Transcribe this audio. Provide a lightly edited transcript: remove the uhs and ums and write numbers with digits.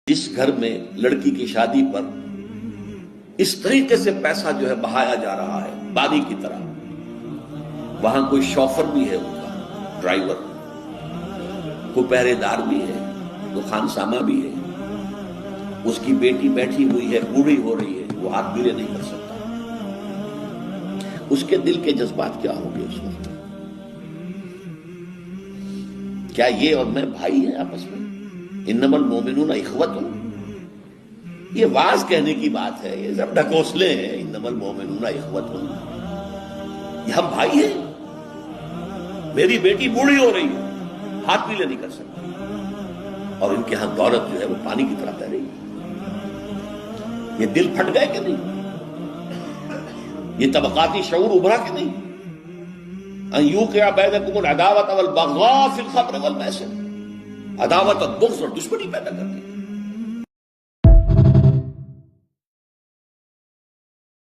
جس گھر میں لڑکی کی شادی پر اس طریقے سے پیسہ جو ہے بہایا جا رہا ہے پانی کی طرح، وہاں کوئی شوفر بھی ہے، ان کا ڈرائیور، کوئی پہرے دار بھی ہے، کوئی خانسامہ بھی ہے، اس کی بیٹی بیٹھی ہوئی ہے، بوڑھی ہو رہی ہے، وہ ہاتھ میلے نہیں کر سکتا، اس کے دل کے جذبات کیا ہوں گے اس وقت؟ کیا یہ اور میں بھائی ہیں آپس میں؟ انما المومنون اخوۃ، یہ واز کہنے کی بات ہے، یہ سب ڈھکوسلے ہیں۔ انما المومنون اخوۃ، یہ ہم بھائی ہیں۔ میری بیٹی بوڑھی ہو رہی ہے، ہاتھ پیلے نہیں کر سکتی، اور ان کے ہاں دولت جو ہے وہ پانی کی طرح بہ رہی ہے۔ یہ دل پھٹ گئے کہ نہیں؟ یہ طبقاتی شعور ابھرا کہ نہیں؟ ان یوقع بینکم العداوۃ والبغضاء فی الخمر والمیسر، عداوت اور بغض اور دشمنی پیدا کر دی۔